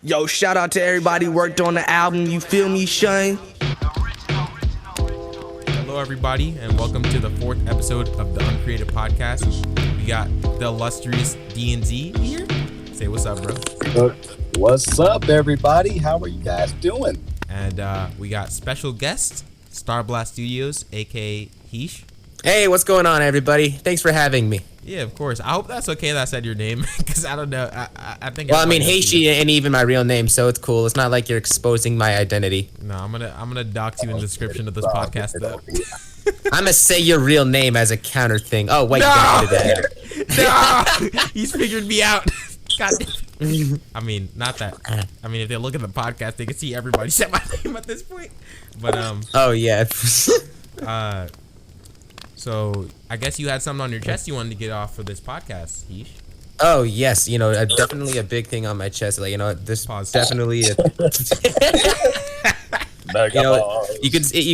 Yo, shout out to everybody worked on the album, you feel me, Shane? Hello, everybody, and welcome to the 4th episode of the Uncreative podcast. We got the illustrious D&Z here. Say what's up, bro. What's up, everybody? How are you guys doing? And we got special guest, Star Blast Studios, aka Heesh. Hey, what's going on, everybody? Thanks for having me. Yeah, of course. I hope that's okay that I said your name, because I don't know. I think. Well, I mean, Heishi ain't even my real name, so it's cool. It's not like you're exposing my identity. No, I'm gonna dox you in the description of this podcast, though. I'm gonna say your real name as a counter thing. Oh wait, no! you gotta edit that. No, he's figured me out. God damn. I mean, not that. I mean, if they look at the podcast, they can see everybody said my name at this point. But Oh yeah. So I guess you had something on your chest you wanted to get off for this podcast, Heesh. Oh yes, definitely a big thing on my chest. Like, this Pause. definitely. You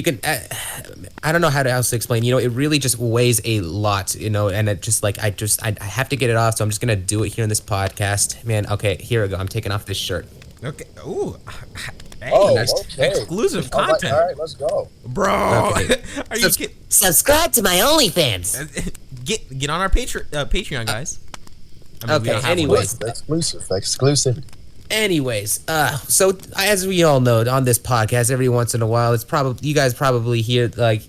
can. I don't know how else to explain. It really just weighs a lot. And it just like I have to get it off, so I'm just gonna do it here in this podcast. Man, okay, here we go. I'm taking off this shirt. Okay. Ooh. Hey, okay. Exclusive content. All right, let's go. Bro. Okay. Are you kidding? Subscribe to my OnlyFans. Get on our Patreon, guys. I mean, Okay, anyways. Exclusive. Anyways, so as we all know, on this podcast, every once in a while, you guys probably hear like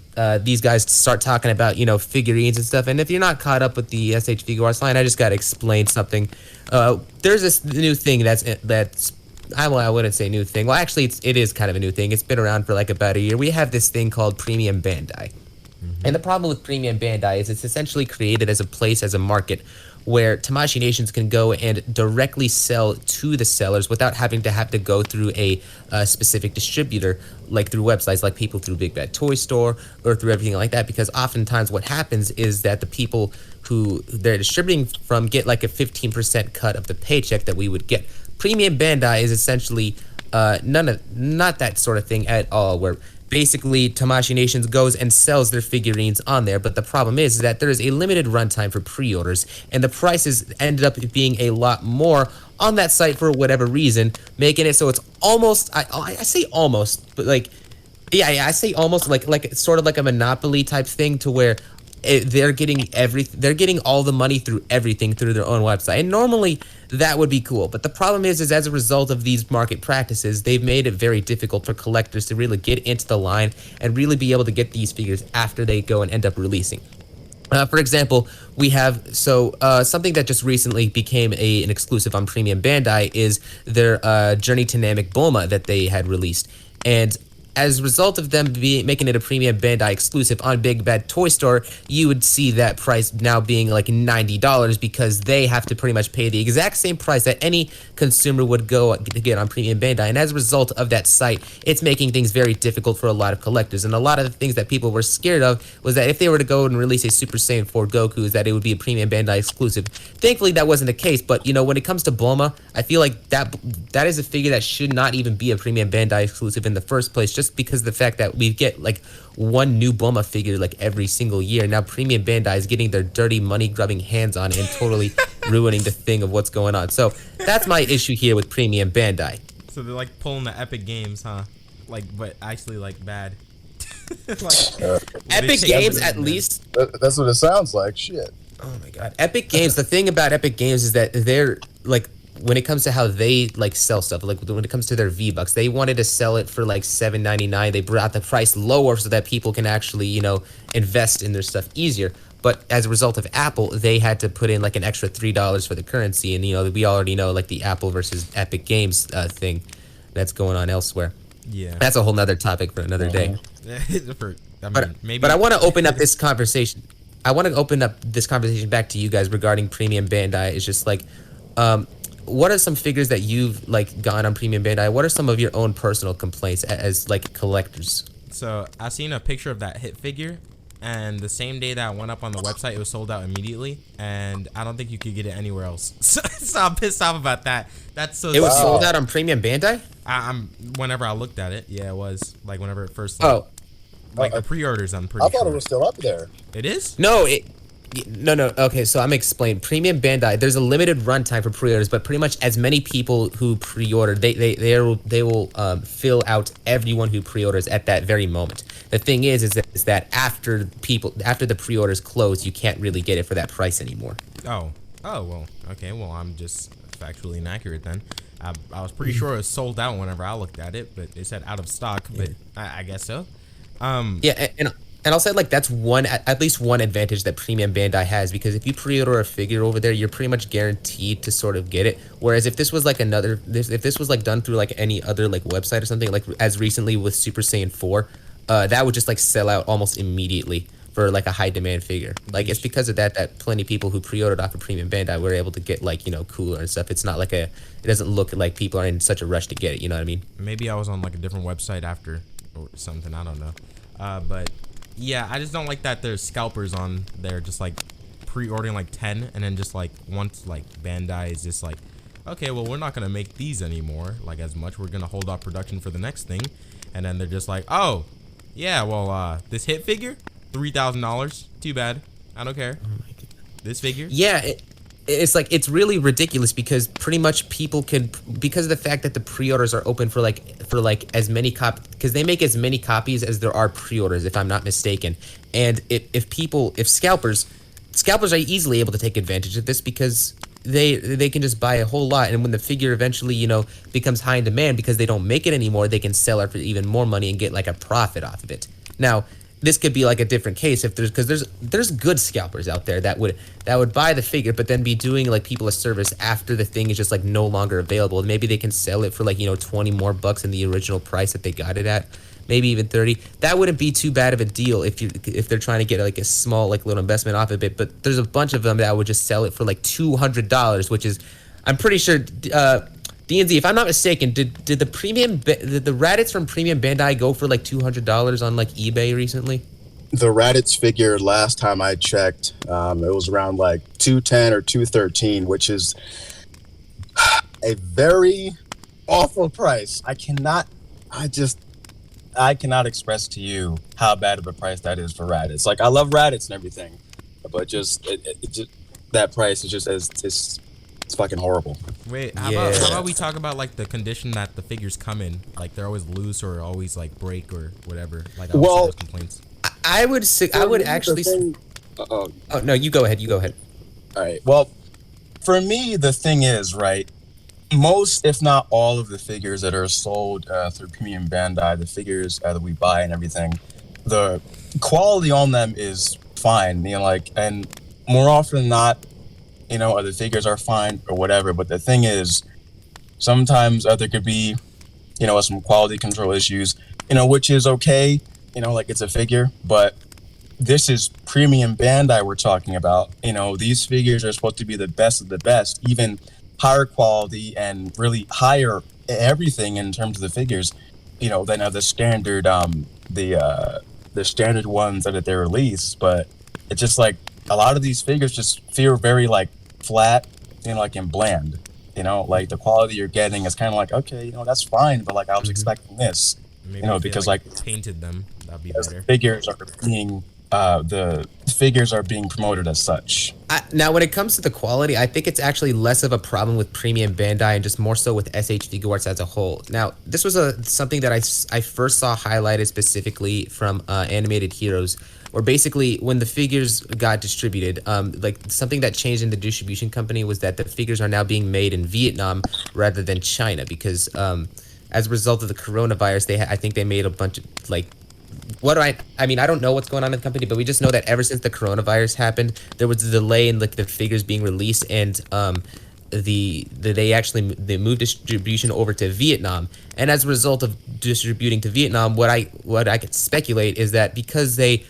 these guys start talking about figurines and stuff. And if you're not caught up with the shfiguarts line, I just gotta explain something. There's this new thing that's I wouldn't say new thing. Well, actually, it is kind of a new thing. It's been around for like about a year. We have this thing called Premium Bandai. And the problem with Premium Bandai is it's essentially created as a market where Tamashii Nations can go and directly sell to the sellers without having to go through a specific distributor, like through websites like people through Big Bad Toy Store or through everything like that. Because oftentimes what happens is that the people who they're distributing from get like a 15% cut of the paycheck that we would get. Premium Bandai is essentially not that sort of thing at all, where basically Tamashii Nations goes and sells their figurines on there, but the problem is that there is a limited runtime for pre-orders, and the prices ended up being a lot more on that site for whatever reason, making it so it's almost, I say almost, but like, yeah, I say almost like it's sort of like a monopoly type thing to where they're getting all the money through everything through their own website. And normally that would be cool. But the problem is as a result of these market practices, they've made it very difficult for collectors to really get into the line and really be able to get these figures after they go and end up releasing. For example, we have something that just recently became an exclusive on Premium Bandai is their Journey to Namek Boma that they had released. And as a result of them making it a Premium Bandai exclusive on Big Bad Toy Store, you would see that price now being like $90 because they have to pretty much pay the exact same price that any consumer would go to get on Premium Bandai. And as a result of that site, it's making things very difficult for a lot of collectors. And a lot of the things that people were scared of was that if they were to go and release a Super Saiyan 4 Goku, is that it would be a Premium Bandai exclusive. Thankfully, that wasn't the case. But, when it comes to Bulma, I feel like that is a figure that should not even be a Premium Bandai exclusive in the first place, just because of the fact that we get like one new Bulma figure like every single year. Now Premium Bandai is getting their dirty money grubbing hands on it and totally ruining the thing of what's going on. So that's my issue here with Premium Bandai. So they're like pulling the Epic Games, huh? Like, but actually like bad. Epic Games at least. That's what it sounds like. Shit. Oh my god. Epic Games, the thing about Epic Games is that they're like, when it comes to how they like sell stuff, like when it comes to their V-Bucks, they wanted to sell it for like $7.99. They brought the price lower so that people can actually, invest in their stuff easier. But as a result of Apple, they had to put in like an extra $3 for the currency. And, we already know like the Apple versus Epic Games thing that's going on elsewhere. Yeah. That's a whole nother topic for another day. But I want to open up this conversation. I want to open up this conversation back to you guys regarding Premium Bandai. It's just like, what are some figures that you've like gotten on Premium Bandai? What are some of your own personal complaints as like collectors? So I seen a picture of that hit figure, and the same day that I went up on the website, it was sold out immediately, and I don't think you could get it anywhere else. So I'm pissed off about that. That's so. It was sold out on Premium Bandai. I'm whenever I looked at it, yeah, it was like whenever it first. The pre-orders. I'm pretty. I thought it was still up there. It is? No, No. Okay, so I'm gonna explain. Premium Bandai, there's a limited runtime for pre-orders, but pretty much as many people who pre-order, they will fill out everyone who pre-orders at that very moment. The thing is that after the pre-orders close, you can't really get it for that price anymore. Oh, well, okay, well, I'm just factually inaccurate then. I was pretty sure it was sold out whenever I looked at it, but it said out of stock, but I guess so. Yeah, and I'll say like that's at least one advantage that Premium Bandai has, because if you pre-order a figure over there, you're pretty much guaranteed to sort of get it. Whereas if this was like if this was like done through like any other like website or something, like as recently with Super Saiyan 4, that would just like sell out almost immediately for like a high demand figure. Like it's because of that plenty of people who pre-ordered off of Premium Bandai were able to get like, you know, cooler and stuff. It's not like it doesn't look like people are in such a rush to get it, you know what I mean? Maybe I was on like a different website after or something, I don't know. But yeah, I just don't like that there's scalpers on there just like pre-ordering like 10 and then just like once like Bandai is just like, okay, well, we're not gonna make these anymore like as much, we're gonna hold off production for the next thing, and then they're just like, oh yeah, well, this hit figure $3,000, too bad, I don't care. This figure, yeah, it's like, it's really ridiculous because pretty much people can, because of the fact that the pre-orders are open for like as many copies, because they make as many copies as there are pre-orders, if I'm not mistaken. And if scalpers are easily able to take advantage of this because they can just buy a whole lot, and when the figure eventually, you know, becomes high in demand because they don't make it anymore, they can sell it for even more money and get like a profit off of it. Now, this could be like a different case if there's good scalpers out there that would buy the figure but then be doing like people a service after the thing is just like no longer available. Maybe they can sell it for like, you know, 20 more bucks than the original price that they got it at, maybe even 30. That wouldn't be too bad of a deal if they're trying to get like a small like little investment off of it. But there's a bunch of them that would just sell it for like $200, which is, I'm pretty sure, DNZ, if I'm not mistaken, did the Raditz from Premium Bandai go for like $200 on like eBay recently? The Raditz figure, last time I checked, it was around like 210 or 213, which is a very awful price. I cannot express to you how bad of a price that is for Raditz. Like, I love Raditz and everything, but just that price is just it's fucking horrible. Wait, how about we talk about like the condition that the figures come in? Like they're always loose or always like break or whatever. Like those complaints. I would actually. Oh no, you go ahead. All right. Well, for me, the thing is, right, most, if not all of the figures that are sold through Premium Bandai, the figures that we buy and everything, the quality on them is fine. You know, like, and more often than not, you know, the figures are fine or whatever. But the thing is, sometimes there could be, you know, some quality control issues, you know, which is okay, you know, like it's a figure, but this is Premium Bandai we're talking about. You know, these figures are supposed to be the best of the best, even higher quality and really higher everything in terms of the figures, you know, than the standard the standard ones that they release. But it's just like a lot of these figures just feel very like flat, you know, like and bland. You know, like the quality you're getting is kind of like, okay, you know, that's fine, but like I was expecting this. Maybe you know, because like painted them, that'd be better. Figures are being the figures are being promoted as such. Now, when it comes to the quality, I think it's actually less of a problem with Premium Bandai and just more so with shfiguarts as a whole. Now, this was something that I first saw highlighted specifically from Animated Heroes, where basically when the figures got distributed, like something that changed in the distribution company was that the figures are now being made in Vietnam rather than China, because as a result of the coronavirus, I think they made a bunch of like, I mean, I don't know what's going on in the company, but we just know that ever since the coronavirus happened, there was a delay in like the figures being released, and they moved distribution over to Vietnam. And as a result of distributing to Vietnam, what I could speculate is that because they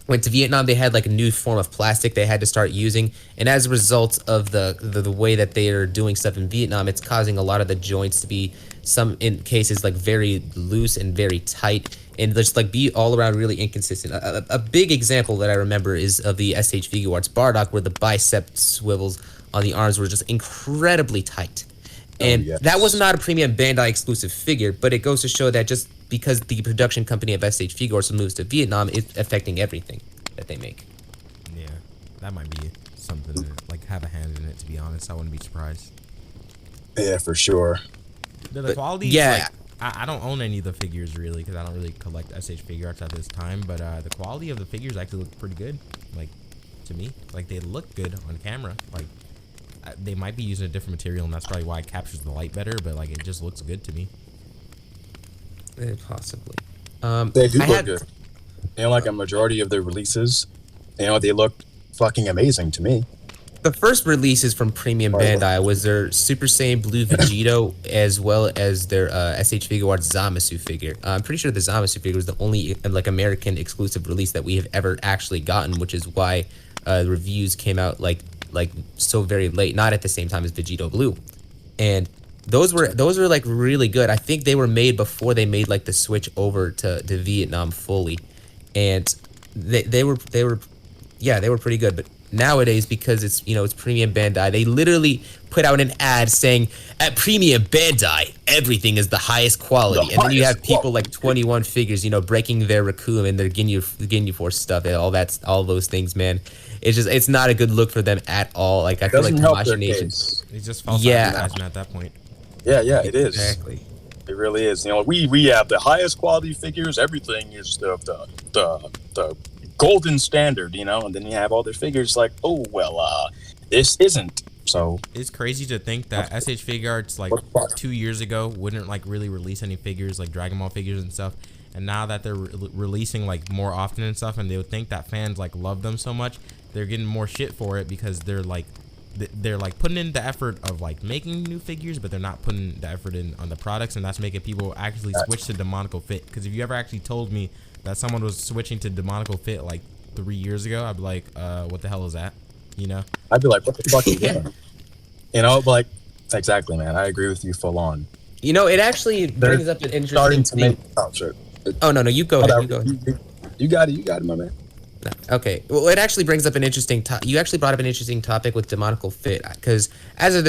went to Vietnam, they had like a new form of plastic they had to start using, and as a result of the way that they are doing stuff in Vietnam, it's causing a lot of the joints to be, some in cases, like very loose and very tight, and just like be all around really inconsistent. A big example that I remember is of the shfiguarts Bardock, where the bicep swivels on the arms were just incredibly tight. And that was not a Premium Bandai exclusive figure, but it goes to show that just because the production company of shfiguarts moves to Vietnam, it's affecting everything that they make. Yeah, that might be something to like have a hand in it. To be honest, I wouldn't be surprised. Yeah, for sure. The quality, yeah. like, I don't own any of the figures really because I don't really collect SH figure arts at this time. But the quality of the figures actually look pretty good. Like to me, like they look good on camera. Like they might be using a different material, and that's probably why it captures the light better. But like it just looks good to me. Possibly. They do look good. You know, like a majority of their releases, you know, they look fucking amazing to me. The first releases from Premium Bandai was their Super Saiyan Blue Vegito, as well as their SH Figuarts Zamasu figure. I'm pretty sure the Zamasu figure was the only like American exclusive release that we have ever actually gotten, which is why the reviews came out like so very late, not at the same time as Vegito Blue, and those were like really good. I think they were made before they made like the switch over to Vietnam fully, and they were pretty good. But nowadays, because it's it's Premium Bandai, they literally put out an ad saying at Premium Bandai everything is the highest quality, and then you have people like 21 figures breaking their Raccoon and their Ginyu Force stuff and all those things, man. It's not a good look for them at all. Like I feel like Tamashii It's just false advertisement at that point. Yeah, it is. Exactly. It really is. We have the highest quality figures. Everything is the golden standard, and then you have all their figures like, oh well, this isn't. So it's crazy to think that SH Figuarts like 2 years ago wouldn't like really release any figures like Dragon Ball figures and stuff, and now that they're releasing like more often and stuff, and they would think that fans like love them so much, they're getting more shit for it because they're like putting in the effort of like making new figures, but they're not putting the effort in on the products, and that's making people actually switch to Demonical Fit. Because if you ever actually told me that someone was switching to Demonical Fit like 3 years ago, I'd be like, what the hell is that? I'd be like, what the fuck are you doing? Like, exactly, man. I agree with you full on. It actually brings up an interesting thing. Oh no, you go ahead. You got it, my man. Okay. Well, it actually brings up an interesting. You actually brought up an interesting topic with Demonical Fit, because as of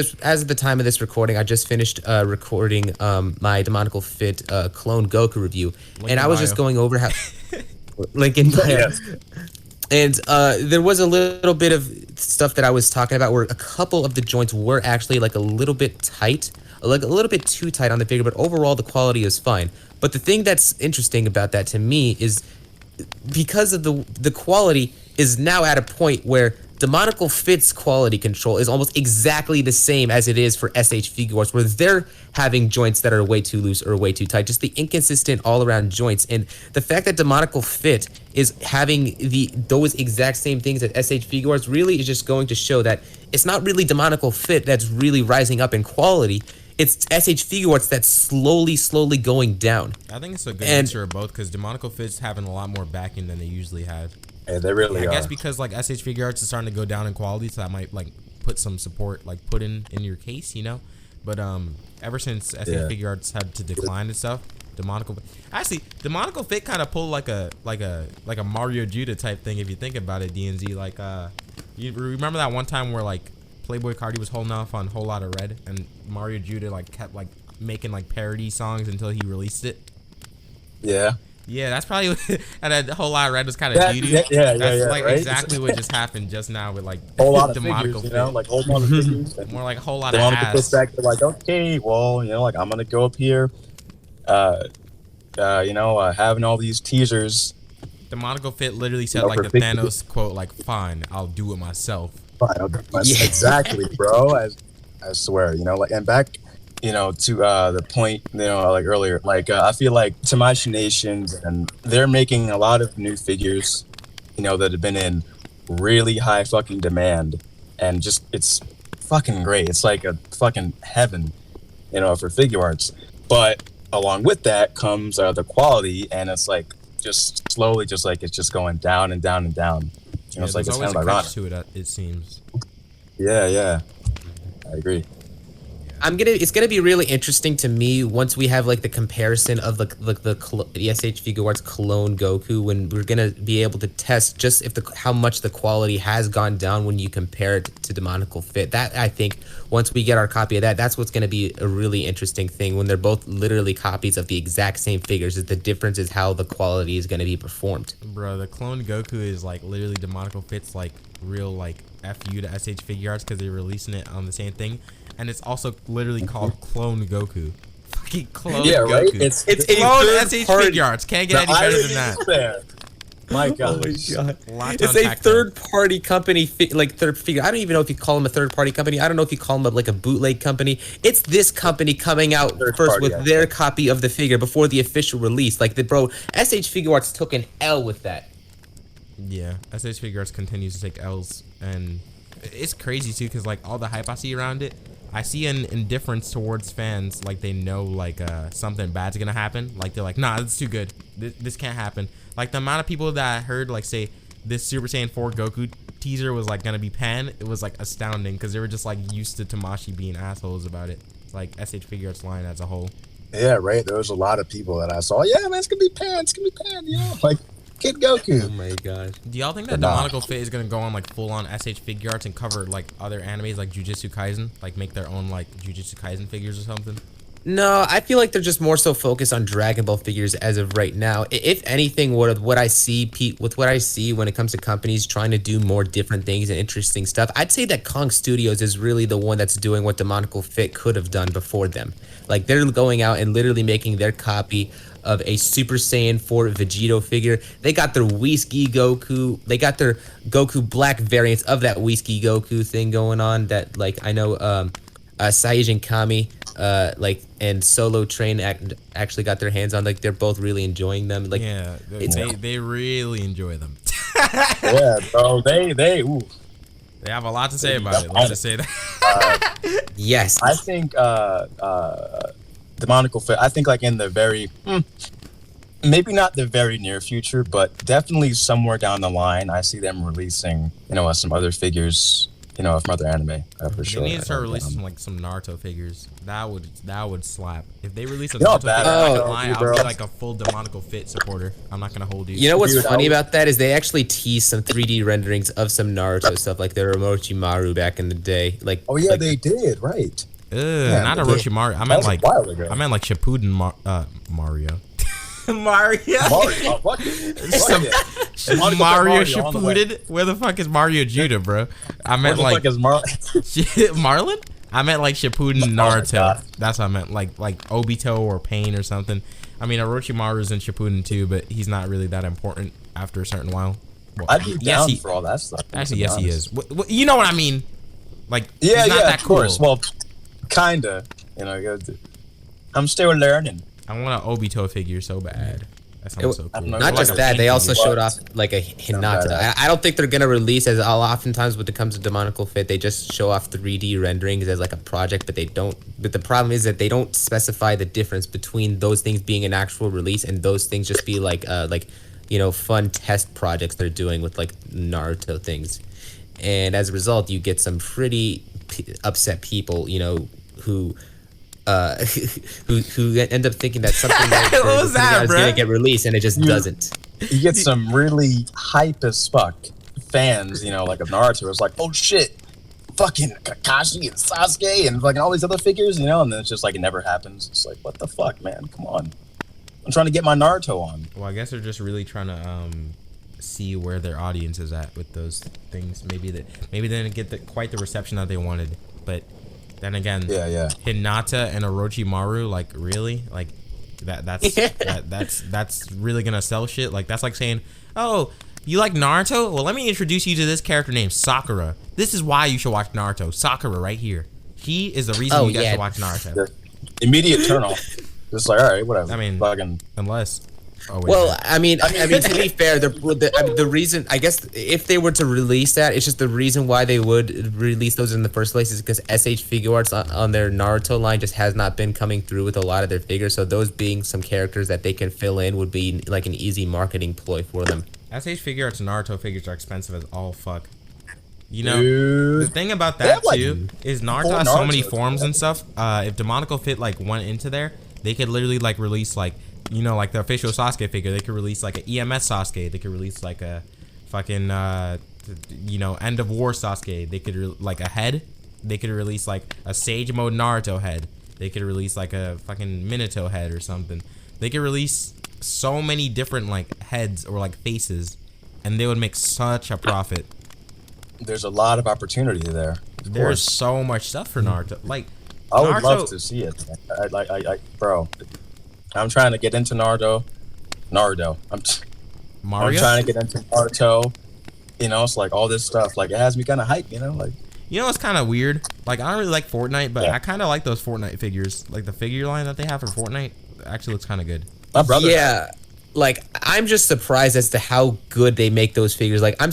the time of this recording, I just finished recording my Demonical Fit clone Goku review, and I was just going over how link in bio. Yes. And there was a little bit of stuff that I was talking about where a couple of the joints were actually like a little bit tight, like a little bit too tight on the figure, but overall the quality is fine. But the thing that's interesting about that to me is because of the quality is now at a point where Demonical Fit's quality control is almost exactly the same as it is for SH Figuarts, where they're having joints that are way too loose or way too tight, just the inconsistent all-around joints. And the fact that Demonical Fit is having those exact same things at SH Figuarts really is just going to show that it's not really Demonical Fit that's really rising up in quality. It's SH Figuarts that's slowly going down. I think it's a good mixture of both, because Demonical Fit's having a lot more backing than they usually have. Yeah, they really are. I guess because like SH Figuarts is starting to go down in quality, so that might like put some support, like put in your case, But ever since SH Figuarts had to decline and stuff, Demonical Fit kind of pulled like a Mario Judah type thing if you think about it. DNZ, like you remember that one time where like Playboy Cardi was holding off on Whole Lotta Red, and Mario Judah like kept like making like parody songs until he released it. Yeah, that's probably and that Whole Lot of Red was kind of doo-doo. That's like right? Exactly what just happened just now with like whole lot of Demonical figures, like whole lot of figures. More like a whole lot of ass. Back to like, okay, well, like I'm gonna go up here, having all these teasers. Demonical Fit literally said like the Thanos quote, like, "Fine, I'll do it myself." Fine, I'll do it myself. Exactly, bro. I swear, like, and back. To the point, like earlier, like I feel like Tamashii Nations, and they're making a lot of new figures, that have been in really high fucking demand, and just it's fucking great. It's like a fucking heaven, for figure arts. But along with that comes the quality, and it's like just slowly, just like it's just going down and down and down. It's like it's kind of ironic to it. It seems. Yeah, I agree. Yeah. It's gonna be really interesting to me once we have like the comparison of the SH Figuarts clone Goku, when we're gonna be able to test just if how much the quality has gone down when you compare it to Demonical Fit. That, I think, once we get our copy of that, that's what's gonna be a really interesting thing, when they're both literally copies of the exact same figures. Is the difference is how the quality is gonna be performed. Bro, the clone Goku is like literally Demonical Fit's like real like FU to SH Figuarts, because they're releasing it on the same thing. And it's also literally called Clone Goku. Fucking Clone Yeah, Goku. right? It's Clone a SH third-party. Figuarts. Can't get any better than that. There. My Oh God. my God. Lot to It's a unpack there. third-party company, third figure. I don't even know if you call them a third-party company. I don't know if you call them like a bootleg company. It's this company coming out Third first party, with I their think. copy of the figure before the official release. Like, SH Figuarts took an L with that. Yeah, SH Figuarts continues to take L's, and it's crazy too, because like all the hype I see around it, I see an indifference towards fans. Like, they know like something bad's gonna happen. Like, they're like, nah, it's too good. This can't happen. Like, the amount of people that I heard like say this Super Saiyan 4 Goku teaser was like gonna be pan, it was like astounding, because they were just like used to Tamashi being assholes about it. It's like SH Figuarts line as a whole. Yeah, right. There was a lot of people that I saw. Yeah, man, it's gonna be Pan. It's gonna be Pan. You know, like Kid Goku. Oh my gosh. Do y'all think that Nah. Demonical Fit is gonna go on like full on SH Figuarts and cover like other animes like Jujutsu Kaisen, like make their own like Jujutsu Kaisen figures or something? No, I feel like they're just more so focused on Dragon Ball figures as of right now. If anything, what I see, Pete, with what I see when it comes to companies trying to do more different things and interesting stuff, I'd say that Kong Studios is really the one that's doing what Demonical Fit could have done before them. Like, they're going out and literally making their copy of a Super Saiyan 4 Vegito figure. They got their Whiskey Goku. They got their Goku Black variants of that Whiskey Goku thing going on. That, like, I know Saijin Kami and Solo Train actually got their hands on. Like, they're both really enjoying them. Like, Yeah, they really enjoy them. Yeah, bro. They. Ooh. They have a lot to say about it. Let's just say that. yes. I think Demonical Fit. I think like in the very, maybe not the very near future, but definitely somewhere down the line, I see them releasing, some other figures, from other anime for sure. They need to start releasing like some Naruto figures. That would slap. If they release a You know Naruto what figure, I'm not bad- gonna lie, I'll bro. be like a full Demonical Fit supporter. I'm not gonna hold you. You know what's Dude, funny I was- about that is they actually teased some 3D renderings of some Naruto stuff, like their Orochimaru back in the day. Like, Oh yeah, like, they did. Right. Not but Orochimaru. I that meant was a like while ago. Shippuden Mario. Mario. Mario. Fuck it. Some Mario Mario on the way. Shippuden. Where the fuck is Mario Judah, bro? I What meant the like fuck is Marlon. I meant like Shippuden Naruto. God. That's what I meant. Like Obito or Pain or something. I mean, Orochimaru's in Shippuden too, but he's not really that important after a certain while. Well, I'd be down he, for all that stuff. actually, to be yes, he honest. is. You know what I mean? Like, Yeah, he's not yeah, that of course. cool. Well, kinda. I'm still learning. I want an Obito figure so bad. That sounds so I cool. don't know. not Like just a that, they painting also is showed what? off like a Hinata. badass. I don't think they're gonna release, as oftentimes when it comes to Demonical Fit, they just show off 3D renderings as like a project, but they don't. But the problem is that they don't specify the difference between those things being an actual release and those things just be like fun test projects they're doing with like Naruto things. And as a result, you get some pretty upset people, who who end up thinking that something like What was that, is bruh? gonna get released, and it just doesn't. You get some really hype as fuck fans, like of Naruto. It's like, oh shit, fucking Kakashi and Sasuke and fucking all these other figures, and then it's just like it never happens. It's like, what the fuck, man? Come on. I'm trying to get my Naruto on. Well, I guess they're just really trying to see where their audience is at with those things. Maybe they didn't get quite the reception that they wanted, but then again, Yeah. Hinata and Orochimaru, like really, like that's really gonna sell shit. Like, that's like saying, oh, you like Naruto? Well, let me introduce you to this character named Sakura. This is why you should watch Naruto. Sakura right here. He is the reason you guys should watch Naruto. The immediate turn off. Just like, all right, whatever. I mean, fucking. unless. Oh, wait, Well, I mean, to be fair, the reason, I guess, if they were to release that, it's just the reason why they would release those in the first place is because SH Figuarts on their Naruto line just has not been coming through with a lot of their figures. So those being some characters that they can fill in would be like an easy marketing ploy for them. SH Figuarts and Naruto figures are expensive as all fuck. You know, Dude. the thing about They that have, like, too is Naruto four has so many Narutos, forms man. and stuff. If Demonical Fit like went into there, they could literally like release like, you know, like the official Sasuke figure. They could release like an EMS Sasuke. They could release like a fucking you know, end of war Sasuke. They could like a head. They could release like a Sage Mode Naruto head. They could release like a fucking Minato head or something. They could release so many different like heads or like faces, and they would make such a profit. There's a lot of opportunity there. There's so much stuff for Naruto. Like, I would Naruto, love to see it. Bro, I'm trying to get into Naruto. I'm Mario. trying to get into Naruto. You know, it's like all this stuff. Like, it has me kind of hyped, you know? Like, You know, it's kind of weird. Like, I don't really like Fortnite, but Yeah. I kind of like those Fortnite figures. Like, the figure line that they have for Fortnite actually looks kind of good. my brother. Yeah, like I'm just surprised as to how good they make those figures. Like I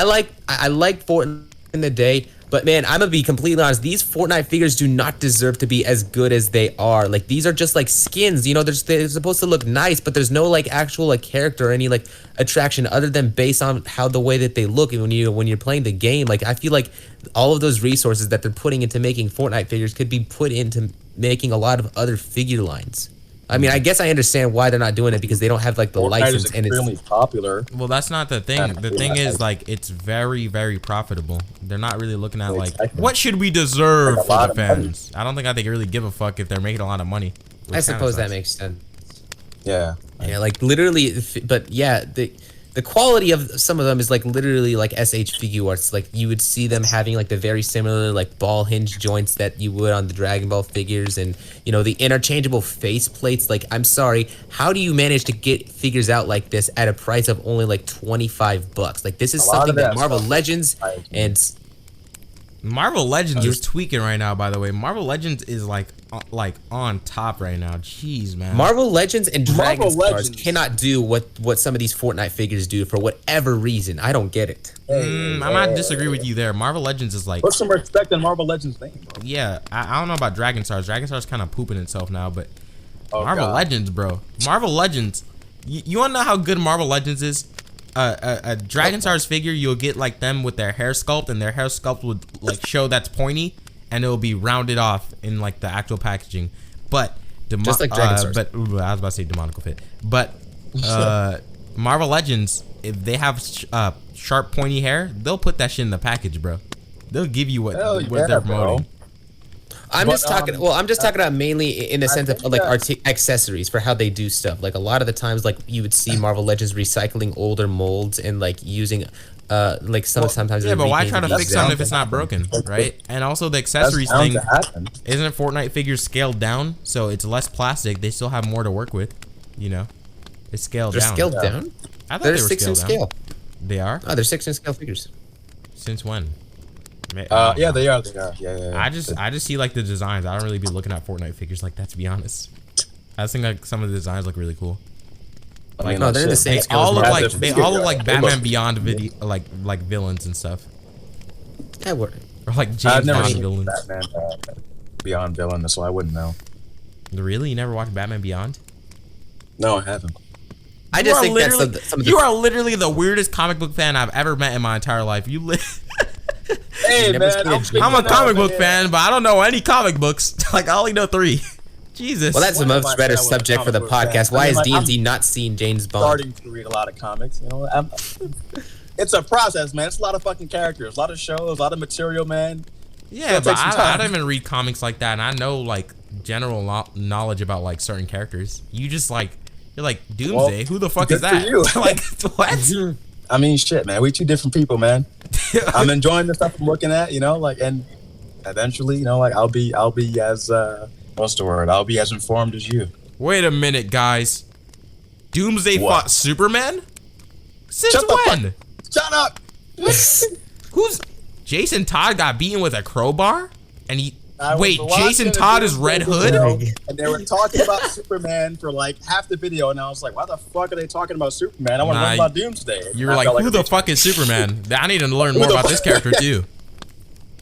like Fortnite in the day, but man, I'm gonna be completely honest. These Fortnite figures do not deserve to be as good as they are. Like these are just like skins. You know, they're supposed to look nice, but there's no like actual like character or any like attraction other than based on how the way that they look when you're playing the game. Like I feel like all of those resources that they're putting into making Fortnite figures could be put into making a lot of other figure lines. I mean, I guess I understand why they're not doing it because they don't have like the Fortnite license is and it's extremely popular. Well, that's not the thing. The thing is, like, it's very, very profitable. They're not really looking at, like, Exactly. what should we deserve Like a for lot the of money. fans? I don't think they really give a fuck if they're making a lot of money. I suppose that makes sense. Yeah. Yeah, like literally, but yeah, the quality of some of them is like literally like shfiguarts. Like you would see them having like the very similar like ball hinge joints that you would on the Dragon Ball figures, and you know the interchangeable face plates. Like I'm sorry, how do you manage to get figures out like this at a price of only like $25? Like this is A lot something of that that Marvel stuff. Legends I agree. and Marvel Legends is tweaking right now, by the way. Marvel Legends is, like on top right now. Jeez, man. Marvel Legends and Dragon Marvel Stars Legends. cannot do what some of these Fortnite figures do for whatever reason. I don't get it. I might disagree with you there. Marvel Legends is like, Put some respect in Marvel Legends' name, bro. yeah, I don't know about Dragon Stars. Dragon Stars kind of pooping itself now, but Oh, Marvel God. Legends, bro. Marvel Legends. You want to know how good Marvel Legends is? A Dragon Stars figure, you'll get like them with their hair sculpt, and their hair sculpt would like show that's pointy, and it'll be rounded off in like the actual packaging. But Just like Dragon Stars. But I was about to say demonical fit. But Marvel Legends, if they have sharp pointy hair, they'll put that shit in the package, bro. They'll give you what Hell yeah, they're bro. promoting. I'm just talking. Well, I'm just talking about mainly in the sense of think like that- accessories for how they do stuff. Like a lot of the times, like you would see Marvel Legends recycling older molds and like using, like sometimes. Yeah, but why repainting try to these fix down. something if it's not broken, right? And also the That's accessories bound thing. to happen. Isn't Fortnite figures scaled down? So it's less plastic. They still have more to work with. You know, it's scaled They're down. scaled Yeah. down. I thought They're they were 6-inch scaled down. scale. They are? Oh, they're 6-inch scale figures. Since when? Yeah, they are. Yeah. I just see like the designs. I don't really be looking at Fortnite figures like that, to be honest. I just think like some of the designs look really cool. I mean, no, they're the shit. same They scale all as look Marvel like Legends. Batman Beyond video like villains and stuff, Yeah, we're- or like I've James never Bond seen villains. Batman Beyond villain, so I wouldn't know. Really, you never watched Batman Beyond? No, I haven't. I You just are think that's literally- some of the. You are literally the weirdest comic book fan I've ever met in my entire life. You Hey, never man, seen I'm, it. I'm a figuring comic out, book man. fan, but I don't know any comic books. Like I only know 3. Jesus. Well, that's a One of much my better fan was a subject for the comic book fan. podcast. Why I mean, is like, D&D not seen James Bond? Starting to read a lot of comics, you know. It's a process, man. It's a lot of fucking characters, a lot of shows, a lot of material, man. Yeah, It'll but take some I time. don't even read comics like that, and I know like general knowledge about like certain characters. You just like you're like Doomsday. Well, Who the fuck good is that? for you. Like what? I mean, shit, man. We two different people, man. I'm enjoying the stuff I'm looking at, you know, like, and eventually, you know, like I'll be as what's the word? I'll be as informed as you. Wait a minute, guys. Doomsday What? fought Superman? Since Shut the when? Shut up. Who's Jason Todd got beaten with a crowbar? And he I was wait, watching Jason a Todd is Red Doomsday Hood? video, and they were talking about Superman for like half the video, and I was like, why the fuck are they talking about Superman? I want to Nah, learn about Doomsday. You were I like, felt who a the bitch. fuck is Superman? I need to learn more the about this fuck- character too.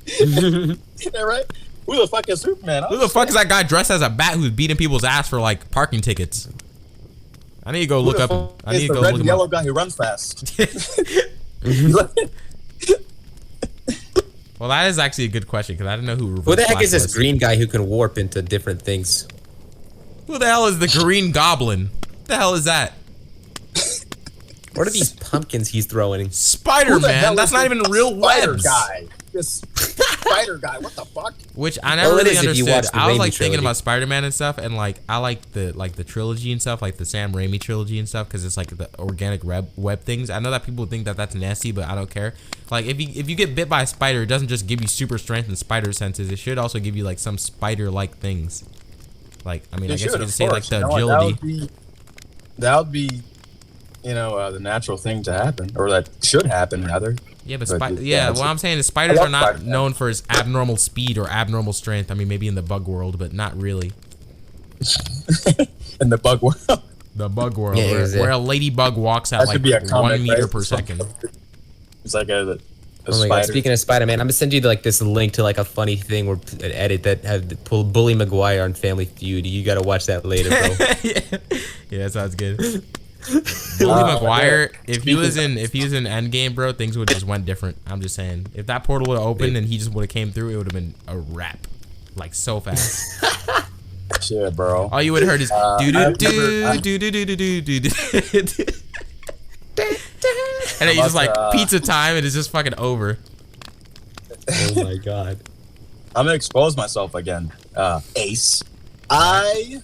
Yeah, right? Who the fuck is Superman? Who the fuck is that guy dressed as a bat who's beating people's ass for like parking tickets? I need to go Who look the up. fuck I need is to the go red look and him yellow up. guy who runs fast? Well, that is actually a good question because I didn't know who Reverse Who the heck Flash is this was. green guy who can warp into different things? Who the hell is the Green Goblin? What the hell is that? What are these pumpkins he's throwing? Spider-Man. That's not even real Spider webs. guy. This spider guy. What the fuck? Which I never Well, it really is if you understood. watch the I was Raimi like thinking trilogy. about Spider-Man and stuff, and like I like the trilogy and stuff, like the Sam Raimi trilogy and stuff, because it's like the organic web things. I know that people think that that's nasty, but I don't care. Like if you get bit by a spider, it doesn't just give you super strength and spider senses. It should also give you like some spider-like things. Like I mean, I guess you could say like the agility. That would be, you know, the natural thing to happen, or that should happen rather. Yeah, but yeah, what I'm saying is spiders love are not Spider-Man. known for its abnormal speed or abnormal strength. I mean, maybe in the bug world, but not really. In the bug world. The bug world, Yeah, where a ladybug walks at That like should be a 1 comic, meter right? per second. It's like a Oh my god! spider. Speaking of Spider-Man, I'm gonna send you like this link to like a funny thing where an edit that had pulled Bully Maguire on Family Feud. You gotta watch that later, bro. Yeah, that sounds good. Bully Maguire, if he was in Endgame, bro, things would just went different. I'm just saying, if that portal would have opened and he just would have came through, it would have been a wrap, like so fast. Shit, bro. All you would have heard is do do I've do never- do do do do do do. And then you just like pizza time, and it's just fucking over. Oh my god! I'm gonna expose myself again. Ace. I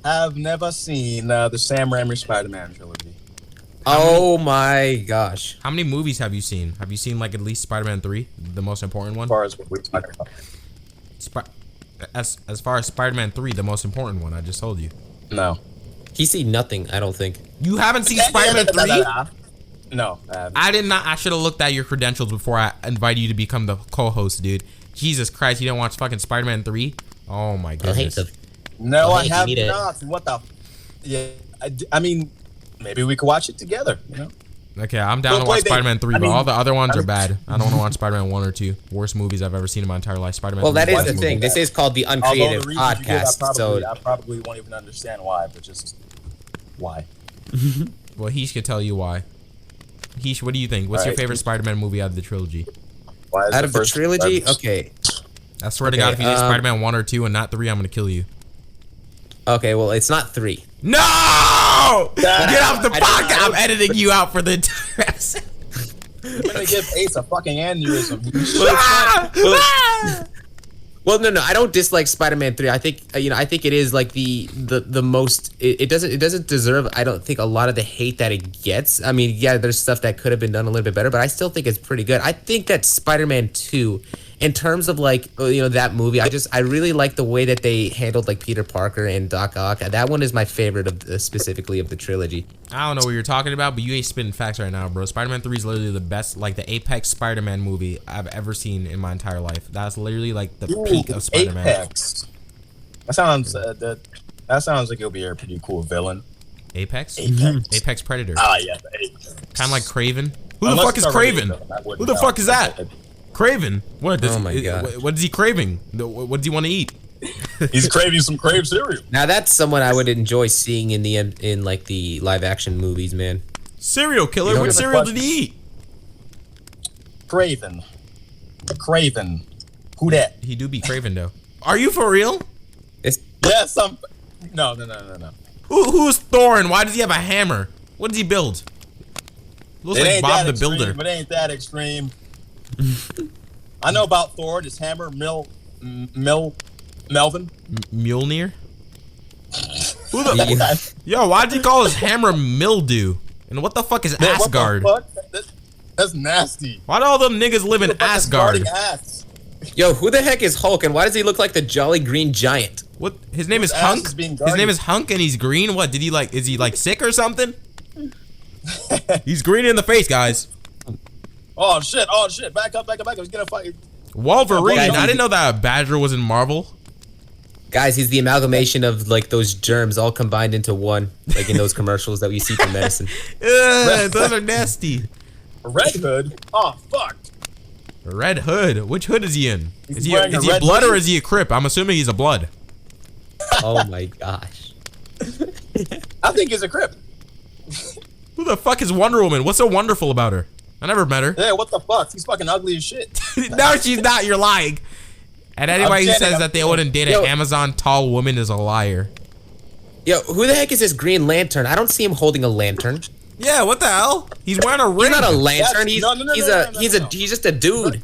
have never seen the Sam Raimi Spider-Man trilogy. Oh my gosh! How many movies have you seen? Have you seen like at least Spider-Man 3, the most important one? As far as what we're talking about. As far as Spider-Man 3, the most important one, I just told you. No. He's seen nothing. I don't think. You haven't seen Spider-Man 3? No, I haven't. I did not. I should have looked at your credentials before I invited you to become the co-host, dude. Jesus Christ, you didn't watch fucking Spider-Man 3? Oh my I hate goodness. the. No, Well, I hey, have you need it. not. What the? Yeah, I mean, maybe we could watch it together. You know. Okay, I'm down Well, to watch wait, Spider-Man 3, I but mean- all the other ones I are mean- bad. I don't want to watch Spider-Man 1 or 2. Worst movies I've ever seen in my entire life. Spider-Man Well, 3 that is worst the movie. thing. This is called the Although Uncreative the reasons you give, podcast. So I probably won't even understand why, but just why. Well, Heesh could tell you why. Heesh, what do you think? What's your Alright. favorite Spider-Man movie out of the trilogy? Why is out of the first- trilogy, okay, I swear to God, if you do Okay, Spider-Man 1 or 2 and not 3, I'm gonna kill you. okay. Well, it's not 3. No! Get off the I don't podcast! know. I'm editing you out for the entire episode. I'm gonna give Ace a fucking aneurysm. Well, no, I don't dislike Spider-Man 3. I think I think it is like the most. It doesn't deserve. I don't think a lot of the hate that it gets. I mean, yeah, there's stuff that could have been done a little bit better, but I still think it's pretty good. I think that Spider-Man 2, in terms of like that movie, I really like the way that they handled like Peter Parker and Doc Ock. That one is my favorite of specifically of the trilogy. I don't know what you're talking about, but you ain't spitting facts right now, bro. Spider-Man 3 is literally the best, like the apex Spider-Man movie I've ever seen in my entire life. That's literally like the peak of Spider-Man. Apex. That sounds that sounds like it'll be a pretty cool villain. Apex? Apex. Apex Predator. Yeah, the Apex. Kind of like Craven. Who the Unless fuck it's is already a Craven? villain, I wouldn't Who the know. fuck is that? Craven? What? Oh my God. What is he craving? What does he want to eat? He's craving some Crave cereal. Now that's someone I would enjoy seeing in like the live action movies, man. Serial killer? You know What what the cereal fuck- did he eat? Craven. Craven. Who that? He do be Craven though. Are you for real? It's Yes, No. Who's Thor and why does he have a hammer? What does he build? Looks It like ain't Bob that the Builder. extreme. It ain't that extreme. I know about Thor. His hammer, Melvin. Mjolnir? Who the Yo, why did he call his hammer Mildew? And what the fuck is Man, what the Asgard? fuck? That's nasty. Why do all them niggas live in Who the fuck is Asgard? guarding ass? Yo, who the heck is Hulk, and why does he look like the Jolly Green Giant? What? His name is Whose ass Hunk? is being His guarded? name is Hunk and he's green? What? Did he like, is he like sick or something? He's green in the face, guys. Oh shit! Back up! He's gonna fight. Wolverine. Guys, I didn't know that Badger was in Marvel. Guys, he's the amalgamation of like those germs all combined into one, like in those commercials that we see for medicine. Ugh, those are nasty. Red Hood. Oh fuck! Red Hood. Which hood is he in? He's Is he wearing a a red blood hoodie. or is he a Crip? I'm assuming he's a blood. Oh my gosh. I think he's a Crip. Who the fuck is Wonder Woman? What's so wonderful about her? I never met her. Yeah, what the fuck? She's fucking ugly as shit. No, she's not. You're lying. And anybody who says that they wouldn't date an Amazon tall woman is a liar. Yo, who the heck is this Green Lantern? I don't see him holding a lantern. Yeah, what the hell? He's wearing a ring. He's not a lantern. Yes, He's just a dude.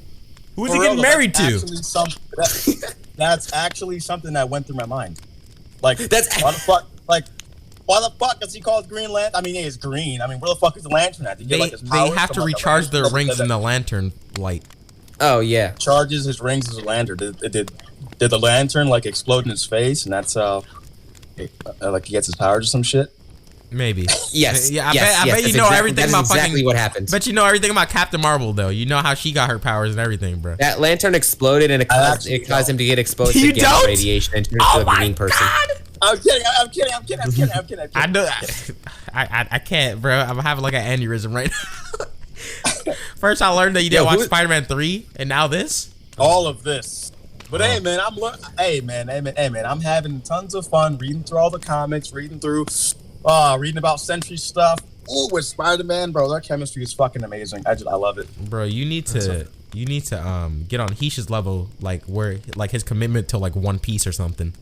Who's he getting married to? That's actually something that went through my mind. Like, That's- why the fuck? Like, why the fuck is he called Green Lantern? I mean, it's green. I mean, where the fuck is the lantern at? They have to recharge their rings in the lantern light. Oh yeah. Charges his rings as a lantern. Did the lantern like explode in his face, and that's like he gets his powers or some shit? Maybe. Yes. Yeah, I yes, bet you know everything about exactly fucking. what happens. Bet you know everything about Captain Marvel, though. You know how she got her powers and everything, bro. That lantern exploded and it caused him to get exposed You to gamma don't? radiation and turn into a green person. God! I'm kidding. I know. I can't, bro. I'm having like an aneurysm right now. First, I learned that you didn't watch Spider-Man 3, and now this. All of this. But hey, man, I'm having tons of fun reading through all the comics, reading about Sentry stuff. Ooh, with Spider-Man, bro, their chemistry is fucking amazing. I love it. Bro, you need to get on Heish's level, like where like his commitment to like One Piece or something.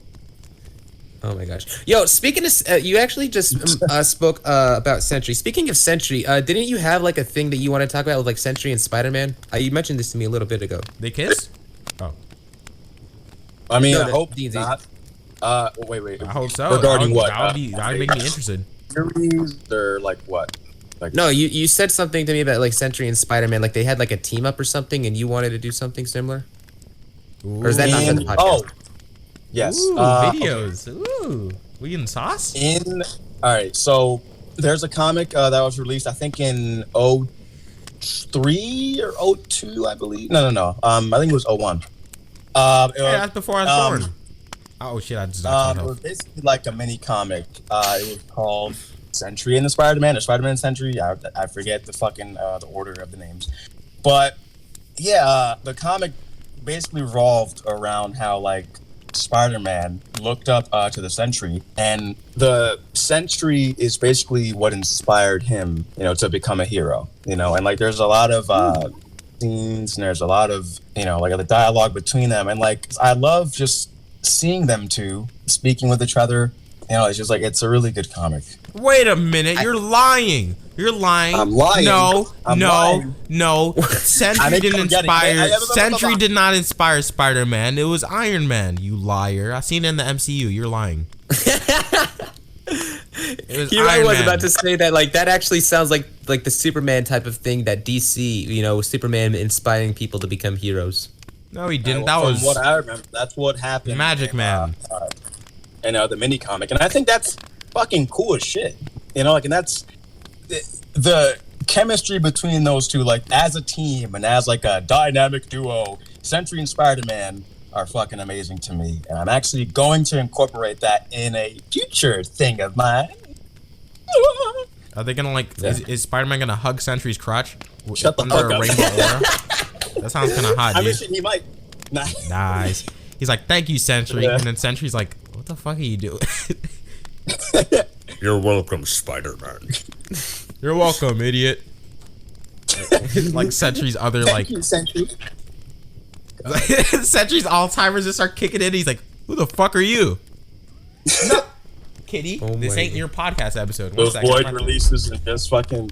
Oh my gosh. Yo, speaking of, you actually just spoke about Sentry. Speaking of Sentry, didn't you have like a thing that you want to talk about with like Sentry and Spider-Man? You mentioned this to me a little bit ago. They kiss? Oh. I mean, No, I hope D&D. not. Wait. I hope so. Regarding what? That would make me interested. Series or like what? Like No, you said something to me about like Sentry and Spider-Man, like they had like a team up or something, and you wanted to do something similar. Or is that not for the podcast? Oh, yes. Ooh, videos. Ooh, we getting sauce? All right, so there's a comic that was released, I think in 03 or 02, I believe. No. I think it was 01. Yeah, that's before I was born. Oh shit! I just it was basically like a mini comic. It was called Sentry and the Spider-Man, or Spider-Man Sentry. I forget the fucking the order of the names, but yeah, the comic basically revolved around how like Spider-Man looked up to the Sentry, and the Sentry is basically what inspired him, to become a hero. And like there's a lot of scenes, and there's a lot of like the dialogue between them, and like I love just seeing them two speaking with each other. It's just like it's a really good comic. Wait a minute, you're lying. You're lying. I'm lying. No. Sentry didn't inspire. Sentry did not inspire Spider-Man. It was Iron Man. You liar. I seen it in the MCU. You're lying. It was Here Iron I was Man. about to say that like that actually sounds like the Superman type of thing that DC, Superman inspiring people to become heroes. No, he didn't. That From was what I remember. That's what happened. Magic Man. And the mini comic, and I think that's fucking cool as shit. And that's the chemistry between those two, like as a team and as like a dynamic duo. Sentry and Spider-Man are fucking amazing to me, and I'm actually going to incorporate that in a future thing of mine. Are they gonna like? Yeah. Is Spider-Man gonna hug Sentry's crotch Shut the under fuck a up. rainbow aura? That sounds kind of hot, I dude. mean, he might. Nah. Nice. He's like, "Thank you, Sentry," Yeah. and then Sentry's like, "What the fuck are you doing?" You're welcome, Spider-Man. You're welcome, idiot. Like Sentry's other Thank like you, Sentry. Sentry's Alzheimer's just start kicking in. He's like, "Who the fuck are you?" No. Kitty, Oh this my ain't God. your podcast episode. One Those second. void releases and just fucking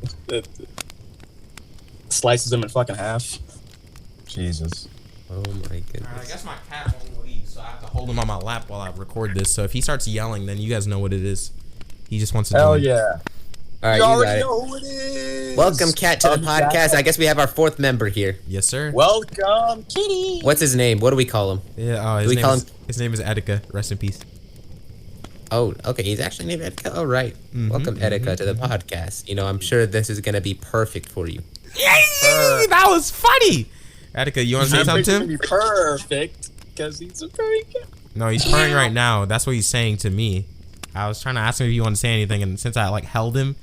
slices them in fucking half. Jesus. Oh my goodness. Alright, I guess my cat won't leave, so I have to hold him on my lap while I record this. So if he starts yelling, then you guys know what it is. He just wants to Hell join. yeah. All right, You you got already it. know who it is. Welcome, Cat, to the podcast. I guess we have our fourth member here. Yes, sir. Welcome, Kitty. What's his name? What do we call him? Yeah, Do we call him? his name is Etika. Rest in peace. Oh, okay. He's actually named Etika. Oh, right. Welcome, Etika, to the podcast. I'm sure this is gonna be perfect for you. Yay! That was funny. Etika, you want to say something to him? Perfect, because he's a very good. No, he's purring right now. That's what he's saying to me. I was trying to ask him if he wanted to say anything, and since I like held him,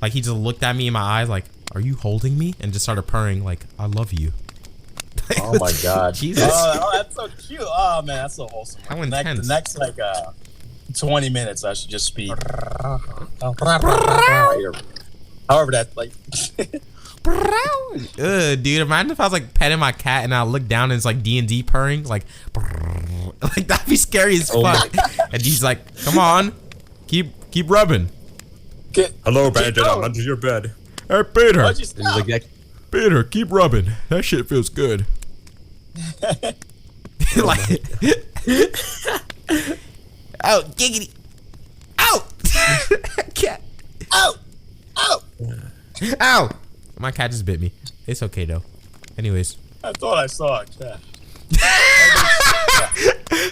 like he just looked at me in my eyes, like, "Are you holding me?" and just started purring, like, "I love you." Oh my god. Jesus. Oh, that's so cute. Oh man, that's so wholesome. How The intense. next 20 minutes, I should just be. However, that like. Dude, imagine if I was like petting my cat and I look down and it's like D&D purring, like that'd be scary as fuck. And he's like, "Come on, keep rubbing." Hello, Brandon. I'm under your bed. Hey, Peter. Why'd you stop? Peter, keep rubbing. That shit feels good. Like, oh, giggity. Ow! Cat. Ow! Ow! Ow! My cat just bit me. It's okay though. Anyways. I thought I saw a cat.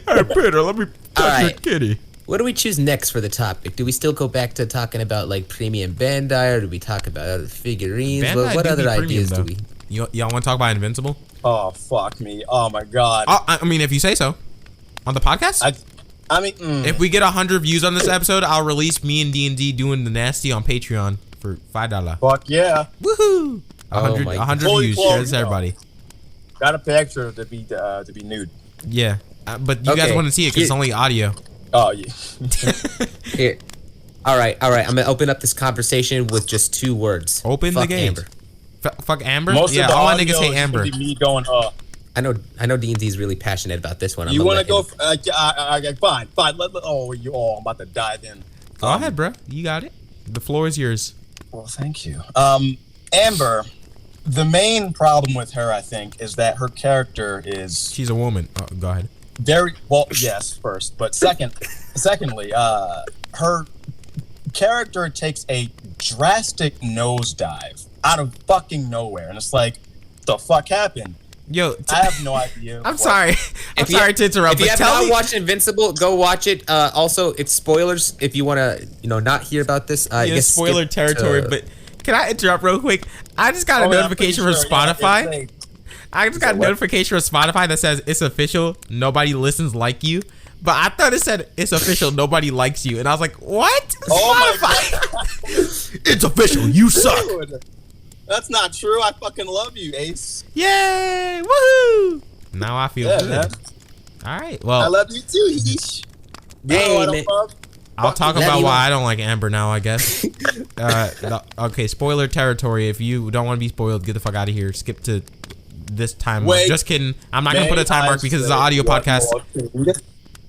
Hey, Peter, let me touch your kitty. What do we choose next for the topic? Do we still go back to talking about like premium Bandai, or do we talk about other figurines? Bandai What do other be ideas premium, do we? Y'all want to talk about Invincible? Oh fuck me! Oh my god! I mean, if you say so. On the podcast? I mean, if we get 100 views on this episode, I'll release me and D&D doing the nasty on Patreon for $5. fuck yeah! Woohoo! 100, my 100 Fully views. clothed, Share this to everybody. Got a picture to be nude. Yeah. But you guys Okay. want to see it because it's only audio. Oh yeah. Here. All right. I'm gonna open up this conversation with just 2 words. Open Fuck the gate. Amber. Fuck Amber? Most Yeah, of the all my audio niggas hate is Amber. gonna be me going, I know D&D's really passionate about this one. You want to go? Fine. I'm about to dive in. Go ahead, bro. You got it. The floor is yours. Well, thank you. Amber, the main problem with her, I think, is that her character is She's a woman. Oh, go ahead. very well. Yes, first, but secondly, her character takes a drastic nosedive out of fucking nowhere, and it's like, the fuck happened? Yo, I have no idea. I'm sorry. I'm sorry to interrupt. If you But have tell not me. watched Invincible, go watch it. Also, it's spoilers if you want to, not hear about this. I Yeah, guess spoiler skip territory, to- but can I interrupt real quick? I just got a notification from Spotify. I just got a notification from Spotify that says it's official. Nobody listens like you. But I thought it said it's official. Nobody likes you, and I was like, "What? Oh my Spotify? It's official. You suck." Dude, that's not true. I fucking love you, Ace. Yay! Woohoo! Now I feel Yeah, good. man. All right. I Well, love you too, Heesh. Hey, I don't man. love. I'll talk Love about you. why I don't like Amber now. I guess. Okay. Spoiler territory. If you don't want to be spoiled, get the fuck out of here. Skip to this time. Wait. Just kidding. I'm not gonna put a time mark because it's an audio podcast.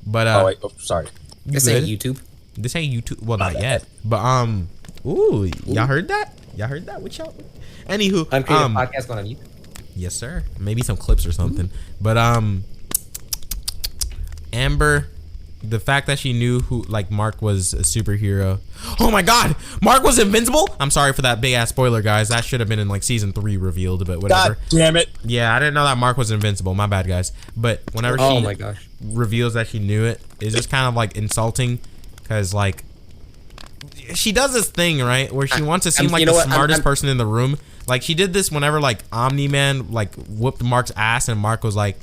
But Oh wait, sorry. This good. ain't YouTube. This ain't YouTube. Well, not yet. But ooh, y'all heard that? Y'all heard that? What y'all? Anywho, Uncreative podcast going on YouTube. yes, sir. Maybe some clips or something. But Amber, the fact that she knew who Mark was a superhero. Oh my God, Mark was invincible. I'm sorry for that big ass spoiler, guys. That should have been in season 3 revealed, but whatever. God damn it. Yeah, I didn't know that Mark was invincible. My bad, guys. But whenever Oh she my gosh. reveals that she knew it, it's just kind of insulting, because she does this thing right where she wants to seem like the smartest person in the room. She did this whenever Omni-Man whooped Mark's ass, and Mark was like,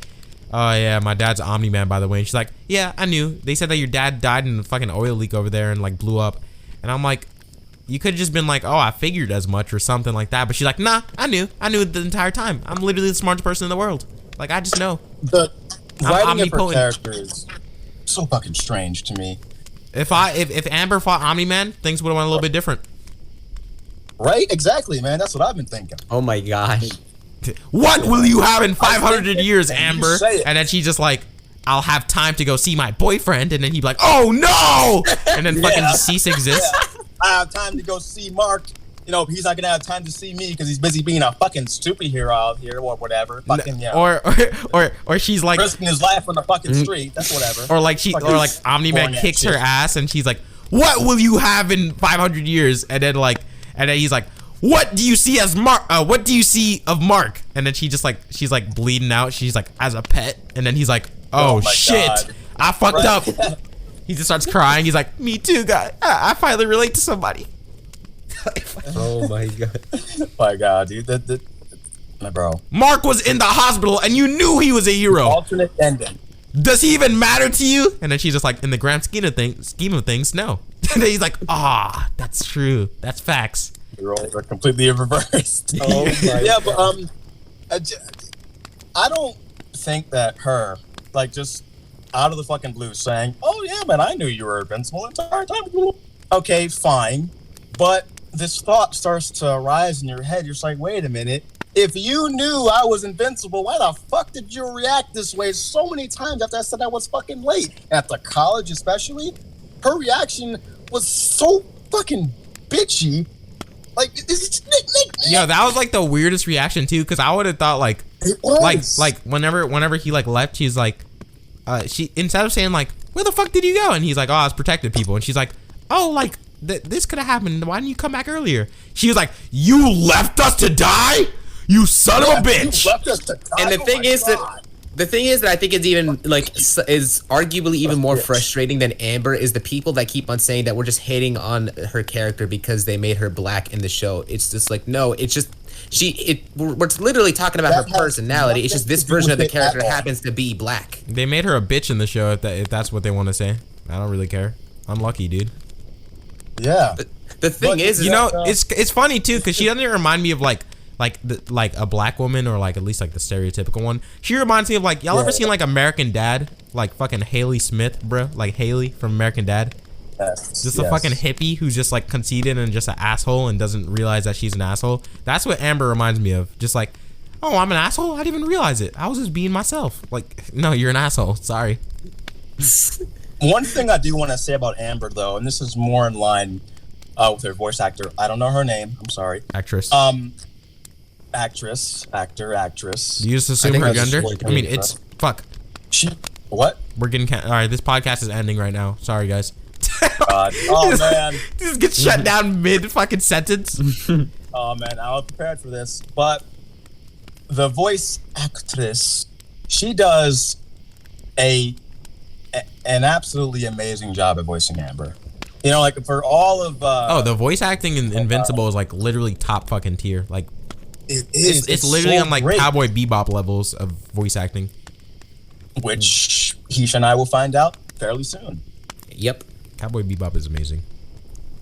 "Oh yeah, my dad's Omni-Man, by the way." And she's like, "Yeah, I knew. They said that your dad died in a fucking oil leak over there and blew up." And I'm like, you could have just been like, "Oh, I figured as much," or something like that. But she's like, "Nah, I knew the entire time. I'm literally the smartest person in the world. I just know." The I'm writing of her omnipotent. character is so fucking strange to me. If Amber fought Omni-Man, things would have went a little bit different. Right? Exactly, man. That's what I've been thinking. Oh my gosh. What will you have in 500 years, You Amber? say it. And then she's just like, "I'll have time to go see my boyfriend." And then he'd be like, "Oh no!" And then fucking Yeah. cease exists. Yeah. I have time to go see Mark. He's not gonna have time to see me because he's busy being a fucking superhero out here or whatever. Fucking yeah. Or she's like, Risking his life on the fucking street. That's whatever. or Omni-Man boring ass kicks her shit. ass, and she's like, "What will you have in 500 years?" And then he's like, "What do you see as Mark? What do you see of Mark?" And then she's bleeding out. She's like, "As a pet." And then he's like, "Oh, my shit, God. I fucked Right. up." He just starts crying. He's like, "Me too, guy. I finally relate to somebody." Oh my god. My God, dude. My bro. Mark was in the hospital, and you knew he was a hero. Alternate ending. Does he even matter to you? And then she's just like, "In the grand scheme of things, no." And then he's like, "That's true. That's facts." The roles are completely reversed. Oh my yeah, but I don't think that her just out of the fucking blue saying, "Oh yeah, man, I knew you were invincible the entire time." Okay, fine, but this thought starts to arise in your head. You're just like, wait a minute. If you knew I was invincible, why the fuck did you react this way so many times after I said I was fucking late? After college, especially, her reaction was so fucking bitchy. Like, Yo, that was like the weirdest reaction too, because I would have thought like whenever he like left, she's like, she instead of saying like, where the fuck did you go? And he's like, oh, I was protecting people, and she's like, oh, like this could have happened. Why didn't you come back earlier? She was like, you left us to die. You son of a bitch! And the thing is that I think it's even like is arguably even more frustrating than Amber is the people that keep on saying that we're just hating on her character because they made her black in the show. It's just like, no, it's just we're literally talking about her personality. It's just this version of the character happens to be black. They made her a bitch in the show if that's what they want to say. I don't really care. Unlucky, dude. Yeah. The thing is, you know, it's funny too because she doesn't remind me of like a black woman or like at least like the stereotypical one. She reminds me of like y'all ever seen like American Dad, like fucking Haley Smith, bro, like Haley from American Dad. Yes, just a fucking hippie who's just like conceited and just an asshole and doesn't realize that she's an asshole. That's what Amber reminds me of. Just like, oh, I'm an asshole. I didn't even realize it. I was just being myself. Like, no, you're an asshole. Sorry. One thing I do want to say about Amber though, and this is more in line with her voice actor. I don't know her name. I'm sorry. Actress. Actress. You just assume her gender? I mean, it's fuck. What? We're getting all right. This podcast is ending right now. Sorry, guys. Oh man, this gets shut down mid fucking sentence. Oh man, I was prepared for this, but the voice actress, she does an absolutely amazing job at voicing Amber. You know, like for all of the voice acting in Invincible is like literally top fucking tier. Like it is. It's literally so on like great. Cowboy Bebop levels of voice acting, which Heesh and I will find out fairly soon. Yep. Cowboy Bebop is amazing.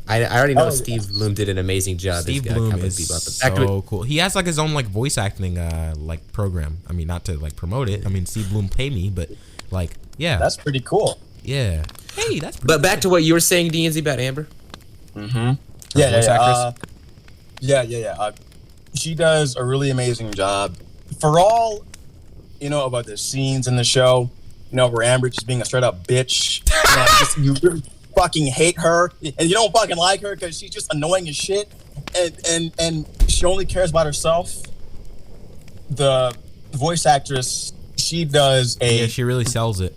I already know Steve Bloom did an amazing job. Steve Bloom is so cool. He has like his own like voice acting like program. I mean, not to like promote it. I mean, Steve Bloom pay me, but like, yeah, that's pretty cool. Yeah. Hey, that's. But back to what you were saying, DNZ, about Amber. Mm-hmm. Yeah. She does a really amazing job. For all you know about the scenes in the show, you know, where Amber just being a straight up bitch. You really fucking hate her, and you don't fucking like her because she's just annoying as shit, and she only cares about herself. The voice actress, she does she really sells it.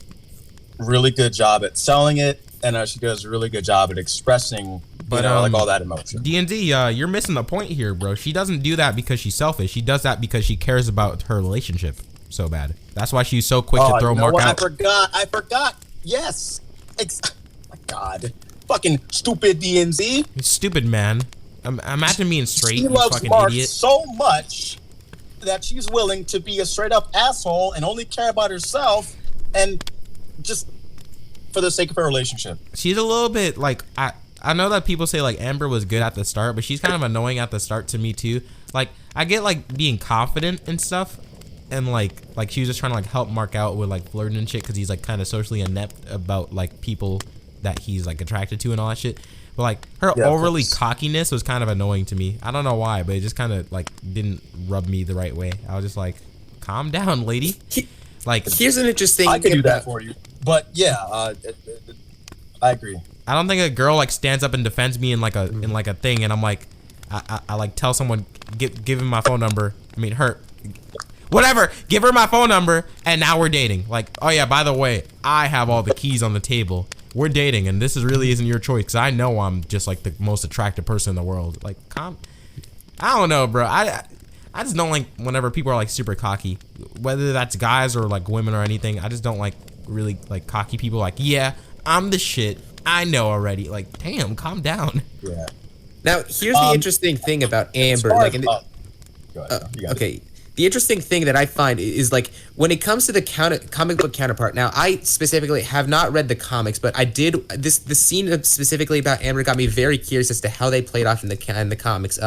Really good job at selling it, and she does a really good job at expressing, like all that emotion. DND, you're missing the point here, bro. She doesn't do that because she's selfish. She does that because she cares about her relationship so bad. That's why she's so quick to throw Mark out. I forgot. Yes. My God. Fucking stupid DNZ. Stupid man. Imagine being straight. She loves Mark so much that she's willing to be a straight up asshole and only care about herself and just for the sake of her relationship. She's a little bit like I know that people say like Amber was good at the start, but she's kind of annoying at the start to me too. Like I get like being confident and stuff, and like she was just trying to like help Mark out with like flirting and shit because he's like kind of socially inept about like people that he's like attracted to and all that shit. But like her overly cockiness was kind of annoying to me. I don't know why, but it just kind of like didn't rub me the right way. I was just like, calm down, lady. Like here's an interesting. I could do that for you, but yeah, I agree. I don't think a girl like stands up and defends me in like a thing, and I'm like, I like tell someone give him my phone number. I mean her, whatever. Give her my phone number, and now we're dating. Like, oh yeah, by the way, I have all the keys on the table. We're dating, and this really isn't your choice because I know I'm just like the most attractive person in the world. Like, I don't know, bro. I just don't like whenever people are like super cocky, whether that's guys or like women or anything. I just don't like really like cocky people. Like, yeah, I'm the shit. I know already. Like, damn, calm down. Yeah. Now, here's the interesting thing about Amber. Like, okay. The interesting thing that I find is like when it comes to the comic book counterpart. Now, I specifically have not read the comics, but I did. The scene specifically about Amber got me very curious as to how they played off in the comics.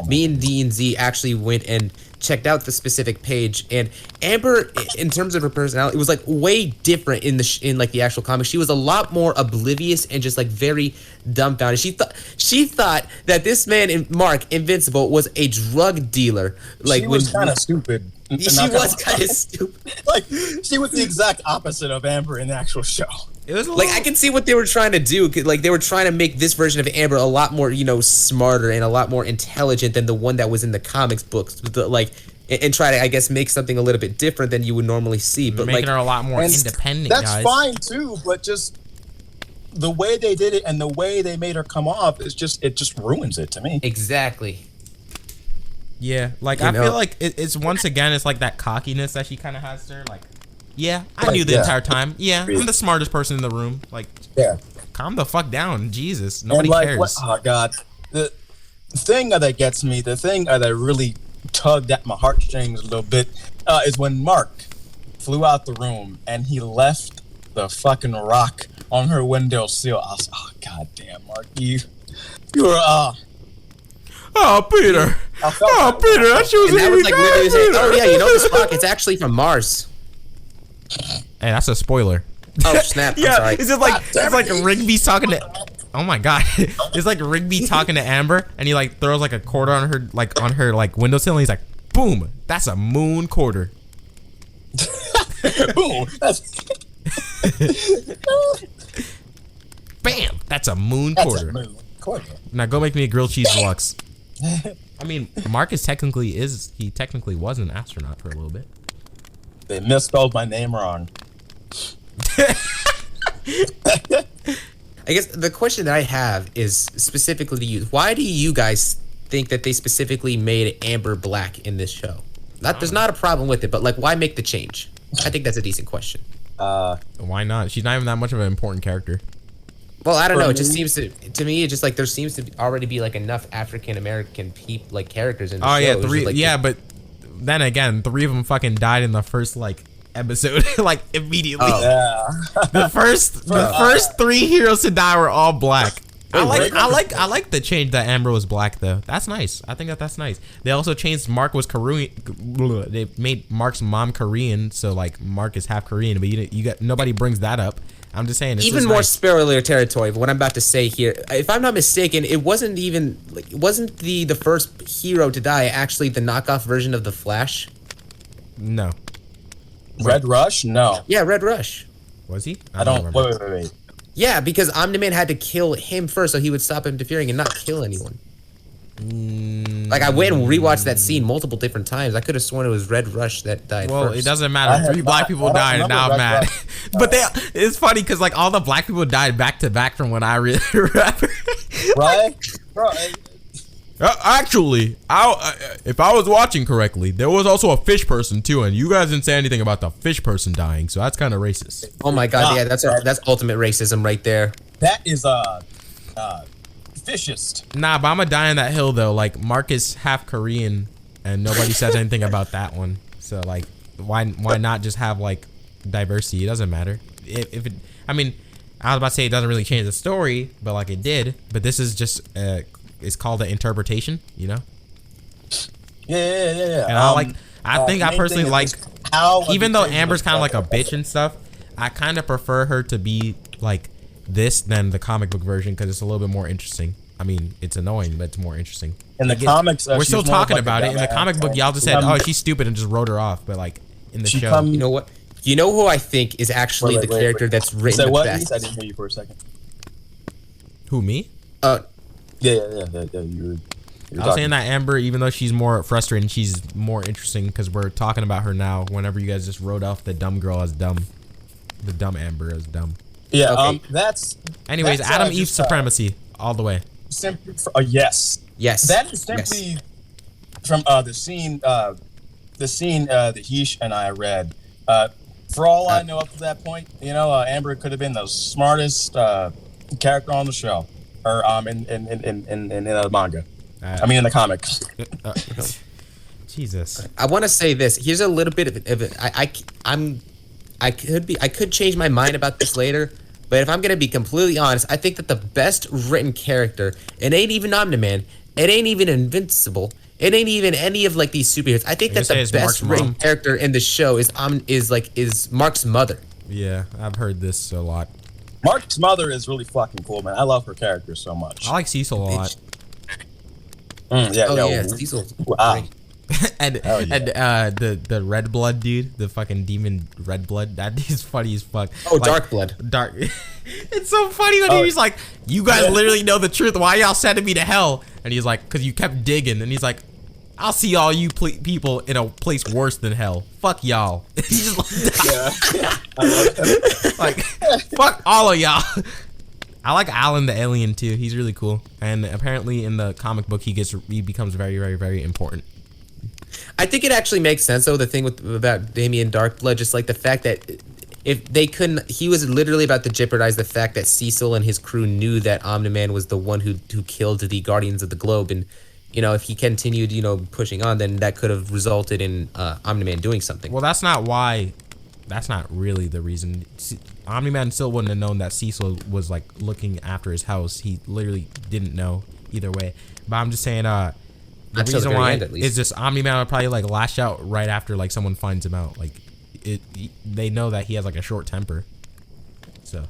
Me and D&Z actually went and checked out the specific page, and Amber, in terms of her personality, it was like way different in the actual comic. She was a lot more oblivious and just like very dumbfounded. She thought that this man in Mark Invincible was a drug dealer. Like she was kind of stupid. She was kind of stupid. Like she was the exact opposite of Amber in the actual show. It was like I can see what they were trying to do. Like they were trying to make this version of Amber a lot more, smarter and a lot more intelligent than the one that was in the comics books. And try to, I guess, make something a little bit different than you would normally see. But making her a lot more independent. That's guys. fine too, but just the way they did it and the way they made her come off is just ruins it to me. Exactly. Yeah, like I feel like it's once again it's like that cockiness that she kind of has to her. Like, yeah, I knew the entire time. Yeah, I'm the smartest person in the room. Like, yeah, calm the fuck down, Jesus. Nobody cares. Oh God, the thing that gets me, the thing that really tugged at my heartstrings a little bit, is when Mark flew out the room and he left the fucking rock on her windowsill. I was, oh God damn, Mark, you were Oh, Peter. Oh, Peter, that shit was really like literally saying, oh yeah, this rock, it's actually from Mars. Hey, that's a spoiler. Oh snap! Yeah, I'm sorry. it's like Rigby's talking to. Oh my God, it's like Rigby talking to Amber, and he like throws like a quarter on her windowsill, and he's like, "Boom, that's a moon quarter." Boom. Bam, that's a moon quarter. That's a moon quarter. Now go make me a grilled cheese deluxe. I mean, Marcus technically was an astronaut for a little bit. They misspelled my name wrong. I guess the question that I have is specifically to you. Why do you guys think that they specifically made Amber black in this show? There's not a problem with it, but like, why make the change? I think that's a decent question. Why not? She's not even that much of an important character. Well, I don't know. It just seems to me, it just like there seems to already be like enough African American characters in the show. Oh yeah, three. But then again, 3 of them fucking died in the first episode, like immediately. Oh. Yeah. the first 3 heroes to die were all black. I like the change that Amber was black though. That's nice. I think that's nice. They also changed Mark was Korean. They made Mark's mom Korean, so like Mark is half Korean. But you got nobody brings that up. I'm just saying. Even more spoiler territory. But what I'm about to say here, if I'm not mistaken, it wasn't the first hero to die actually the knockoff version of the Flash. No. Red Rush? No. Yeah, Red Rush. Was he? I don't remember. Wait. Yeah, because Omni-Man had to kill him first so he would stop interfering and not kill anyone. Like, I went and rewatched that scene multiple different times. I could have sworn it was Red Rush that died first. Well, it doesn't matter. 3 black people died, and now I'm mad. But it's funny because like all the black people died back to back from what I really remember. Right? Actually, if I was watching correctly, there was also a fish person too, and you guys didn't say anything about the fish person dying, so that's kind of racist. Oh my God, yeah, that's ultimate racism right there. That is fishist. Nah, but I'm gonna die on that hill though. Like Mark is half Korean, and nobody says anything about that one. So like, why not just have like diversity? It doesn't matter. I mean, I was about to say it doesn't really change the story, but like it did. But this is just it's called an interpretation, you know? Yeah. And I personally like, even though Amber's kind of like a bitch and stuff, I kind of prefer her to be like this than the comic book version because it's a little bit more interesting. I mean, it's annoying, but it's more interesting. In the comics, we're still talking about it. In the comic book, y'all just said, "Oh, she's stupid," and just wrote her off. But like in the show, you know what? You know who I think is actually the character that's written the best? I didn't hear you for a second. Who, me? Yeah. You were I was saying that Amber, even though she's more frustrating, she's more interesting because we're talking about her now. Whenever you guys just wrote off the dumb girl as dumb, the dumb Amber as dumb. Yeah. Okay. Anyways, Adam Eve supremacy all the way. Simply yes. That is simply from the scene that Heesh and I read. For all I know up to that point, Amber could have been the smartest character on the show, or in the manga. I mean, in the comics. Jesus. I want to say this. Here's a little bit of it. I could change my mind about this later, but if I'm gonna be completely honest, I think that the best written character, it ain't even Omni-Man, it ain't even Invincible, It ain't even any of like these superheroes. I think You're that the saying it's Mark's best written mom? character in the show is Mark's mother. Yeah, I've heard this a lot. Mark's mother is really fucking cool, man. I love her character so much. I like Cecil a lot. Yeah. Cecil's Wow. great. and Hell yeah. the red blood dude, the fucking demon red blood, that dude's funny as fuck. Oh, Dark Blood. Dark. It's so funny when he's like, "You guys literally know the truth. Why y'all sending me to hell?" And he's like, "Cause you kept digging." And he's like, "I'll see all you people in a place worse than hell. Fuck y'all." He's just Yeah. I love that. like, fuck all of y'all. I like Alan the alien too. He's really cool. And apparently in the comic book, he becomes very, very, very important. I think it actually makes sense though. The thing about Damien Darkblood, just like the fact that if they couldn't, he was literally about to jeopardize the fact that Cecil and his crew knew that Omni-Man was the one who killed the Guardians of the Globe, and if he continued pushing on, then that could have resulted in Omni-Man doing something. Well, that's not why. That's not really the reason. Omni-Man still wouldn't have known that Cecil was like looking after his house. He literally didn't know either way. But I'm just saying, the reason why is just Omni-Man would probably like lash out right after like someone finds him out. Like they know that he has like a short temper. So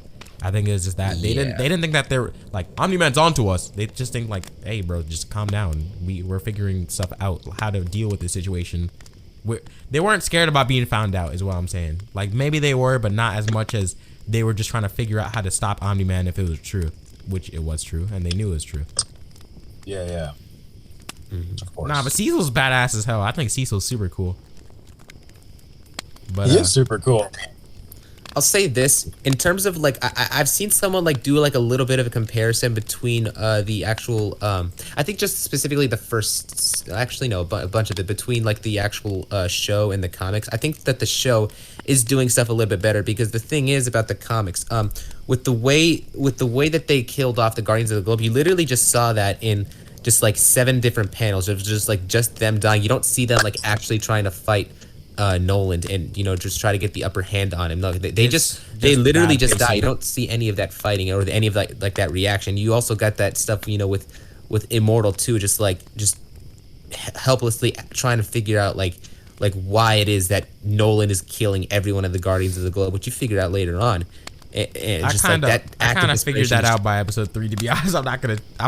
I think it's just that they didn't think that they're like Omni-Man's onto us. They just think like, hey bro, just calm down. We're figuring stuff out, how to deal with the situation. They weren't scared about being found out, is what I'm saying. Like maybe they were, but not as much as they were just trying to figure out how to stop Omni-Man if it was true, which it was true, and they knew it was true. Yeah. Of course. Nah, but Cecil's badass as hell. I think Cecil's super cool. But He is super cool. I'll say this in terms of like I've seen someone like do like a little bit of a comparison between the actual I think just specifically the first, actually no, but a bunch of it, between like the actual show and the comics. I think that the show is doing stuff a little bit better, because the thing is about the comics, with the way that they killed off the Guardians of the Globe, you literally just saw that in just like 7 different panels. It was just them dying. You don't see them like actually trying to fight Nolan and just try to get the upper hand on him. No, they literally just die. You don't see any of that fighting or any of that reaction. You also got that stuff with Immortal too, just helplessly trying to figure out like why it is that Nolan is killing every one of the Guardians of the Globe, which you figure out later on. And I kind of figured that desperation out by episode 3. To be honest, I'm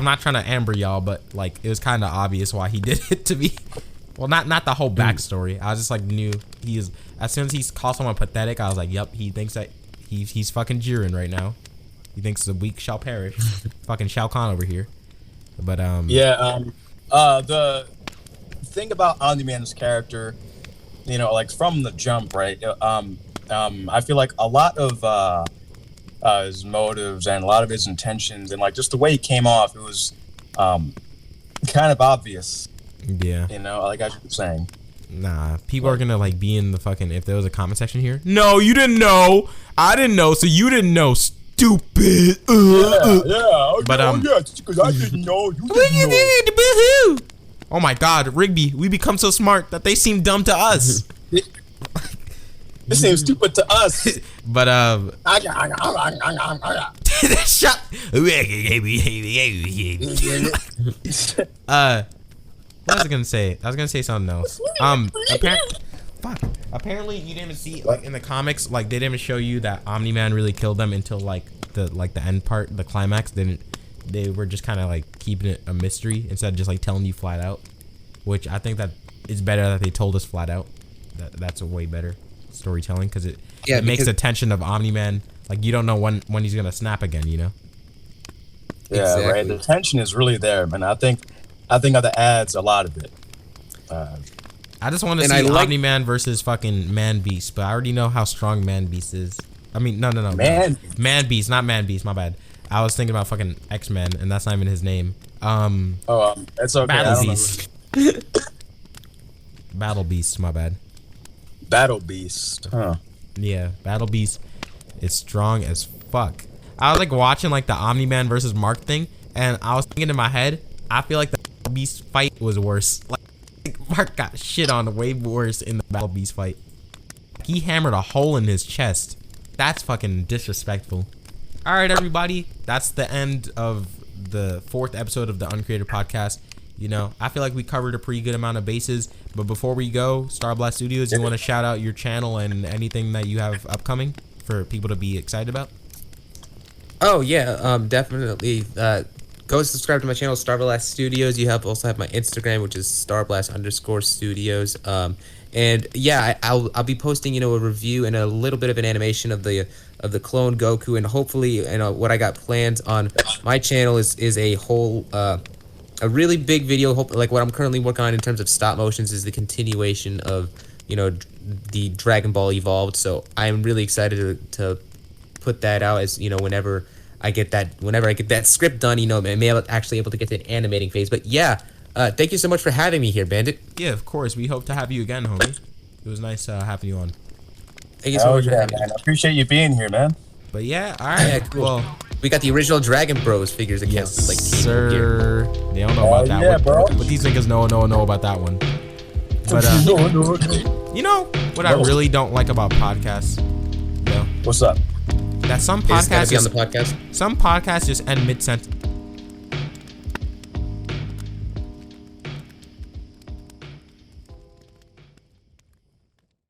not trying to amber y'all, but like it was kind of obvious why he did it to me. Well, not the whole backstory. I was just like knew he is. As soon as he called someone pathetic, I was like, yep, he thinks that he's fucking Jiren right now. He thinks the weak shall perish. Fucking Shao Kahn over here. But the thing about Omni-Man's character, like from the jump, right? I feel like a lot of his motives and a lot of his intentions and like just the way he came off, it was kind of obvious. Yeah. Like I was saying. Nah, people are gonna like be in the fucking, if there was a comment section here. No, you didn't know. I didn't know, so you didn't know. Stupid. Yeah. But because I didn't know. You didn't know. Oh my God, Rigby, we become so smart that they seem dumb to us. This seems stupid to us. But shut. What was I gonna say? I was gonna say something else. Apparently you didn't even see like in the comics, like they didn't even show you that Omni-Man really killed them until like the end part, the climax. They were just kind of like keeping it a mystery instead of just like telling you flat out, which I think that it's better that they told us flat out. That's a way better storytelling, because it makes the tension of Omni-Man, like you don't know when he's gonna snap again, Yeah, exactly. Right. The tension is really there, man. I think that adds a lot of it. I just want to see Omni-Man versus fucking Man-Beast, but I already know how strong Man-Beast is. I mean, no. Man-Beast, not Man-Beast, my bad. I was thinking about fucking X-Men, and that's not even his name. It's okay. Battle Beast. Battle Beast, my bad. Battle Beast. Huh. Yeah, Battle Beast is strong as fuck. I was like watching like the Omni-Man versus Mark thing, and I was thinking in my head, I feel like the Battle Beast fight was worse. Like Mark got shit on way worse in the Battle Beast fight. He hammered a hole in his chest. That's fucking disrespectful. All right, everybody, that's the end of the 4th episode of the Uncreative podcast. You know, I feel like we covered a pretty good amount of bases. But before we go, Star Blast Studios, you want to shout out your channel and anything that you have upcoming for people to be excited about? Oh yeah, definitely. Go subscribe to my channel, Starblast Studios. You also have my Instagram, which is starblast_studios. And yeah, I'll be posting, a review and a little bit of an animation of the clone Goku, and hopefully, what I got planned on my channel is a whole a really big video. Like what I'm currently working on in terms of stop motions is the continuation of the Dragon Ball Evolved. So I'm really excited to put that out as whenever I get that script done, and may actually able to get to the animating phase. But yeah, thank you so much for having me here, Bandit. Yeah, of course. We hope to have you again, homie. It was nice having you on. Thank you so much for having me. Man. I appreciate you being here, man. But yeah, all right. Yeah, cool. Well, we got the original Dragon Bros figures that yes, count, like Team sir. They don't know about that. Yeah, bro. But these niggas know about that one. But you know what I really don't like about podcasts? What's up? That some It's gotta podcasts be on the podcast. some podcasts just end mid-sentence.